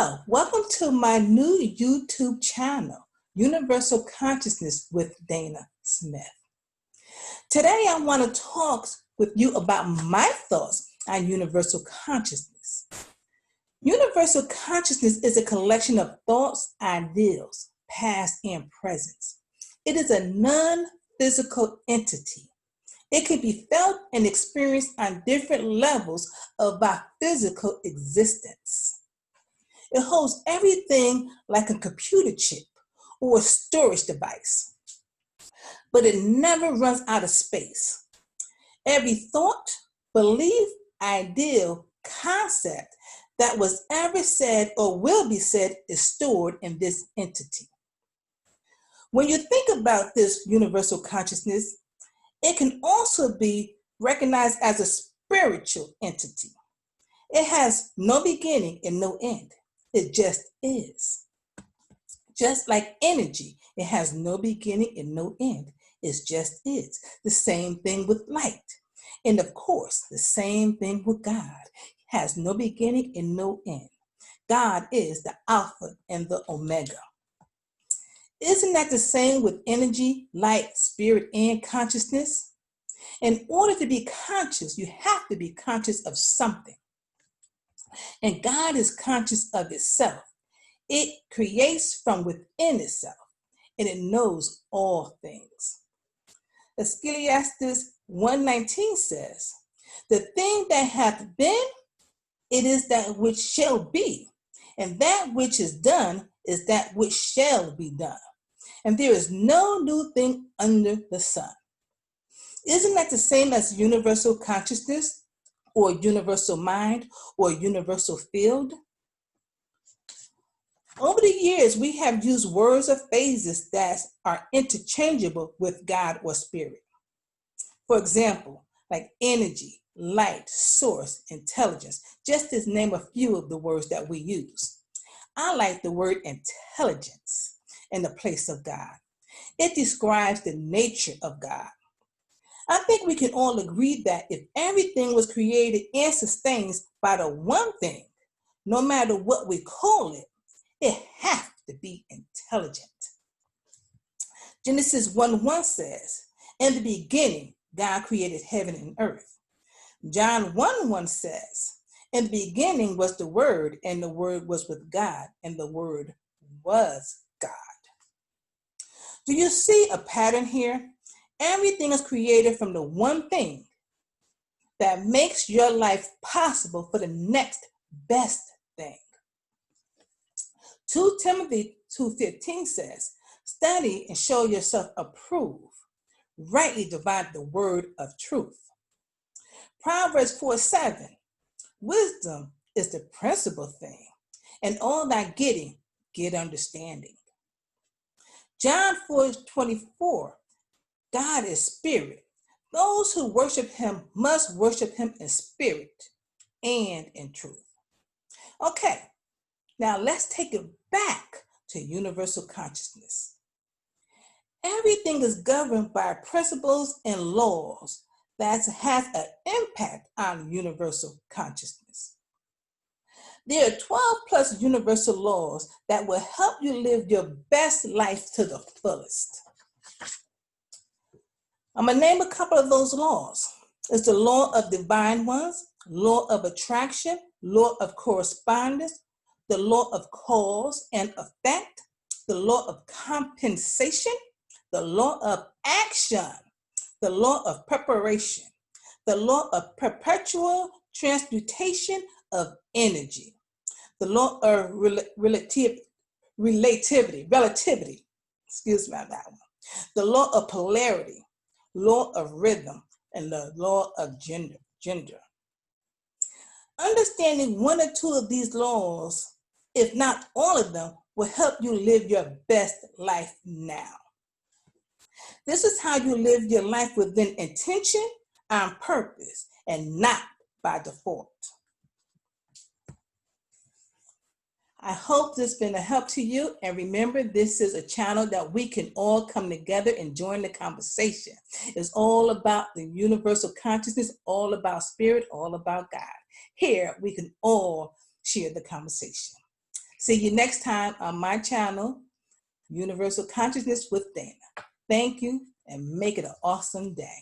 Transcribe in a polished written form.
Hello, welcome to my new YouTube channel, Universal Consciousness with Dana Smith. Today I want to talk with you about my thoughts on universal consciousness. Universal consciousness is a collection of thoughts, ideals, past and present. It is a non-physical entity. It can be felt and experienced on different levels of our physical existence. It holds everything like a computer chip or a storage device, but it never runs out of space. Every thought, belief, ideal, concept that was ever said or will be said is stored in this entity. When you think about this universal consciousness, it can also be recognized as a spiritual entity. It has no beginning and no end. It just is. Just like energy, it has no beginning and no end. It just is. The same thing with light. And of course, the same thing with God. It has no beginning and no end. God is the Alpha and the Omega. Isn't that the same with energy, light, spirit, and consciousness? In order to be conscious, you have to be conscious of something. And God is conscious of itself. It creates from within itself, and it knows all things. Ecclesiastes 1:19 says, "The thing that hath been, it is that which shall be, and that which is done is that which shall be done. And there is no new thing under the sun." Isn't that the same as universal consciousness, or universal mind, or universal field? Over the years, we have used words or phrases that are interchangeable with God or spirit. For example, like energy, light, source, intelligence, just to name a few of the words that we use. I like the word intelligence in the place of God. It describes the nature of God. I think we can all agree that if everything was created and sustained by the one thing, no matter what we call it, it has to be intelligent. Genesis 1:1 says, "In the beginning, God created heaven and earth." John 1:1 says, "In the beginning was the Word, and the Word was with God, and the Word was God." Do you see a pattern here? Everything is created from the one thing that makes your life possible for the next best thing. 2 Timothy 2:15 says, "Study and show yourself approved, rightly divide the word of truth." Proverbs 4:7, "Wisdom is the principal thing, and all thy getting, get understanding." John 4:24, "God is spirit. Those who worship him must worship him in spirit and in truth." Okay, now let's take it back to universal consciousness. Everything is governed by principles and laws that has an impact on universal consciousness. There are 12 plus universal laws that will help you live your best life to the fullest. I'm going to name a couple of those laws. It's the law of divine ones, law of attraction, law of correspondence, the law of cause and effect, the law of compensation, the law of action, the law of preparation, the law of perpetual transmutation of energy, the law of relativity, excuse me on that one, the law of polarity, law of rhythm, and the law of gender. Understanding one or two of these laws, if not all of them, will help you live your best life now. This is how you live your life within intention, on purpose, and not by default. I hope this has been a help to you. And remember, this is a channel that we can all come together and join the conversation. It's all about the universal consciousness, all about spirit, all about God. Here, we can all share the conversation. See you next time on my channel, Universal Consciousness with Dana. Thank you and make it an awesome day.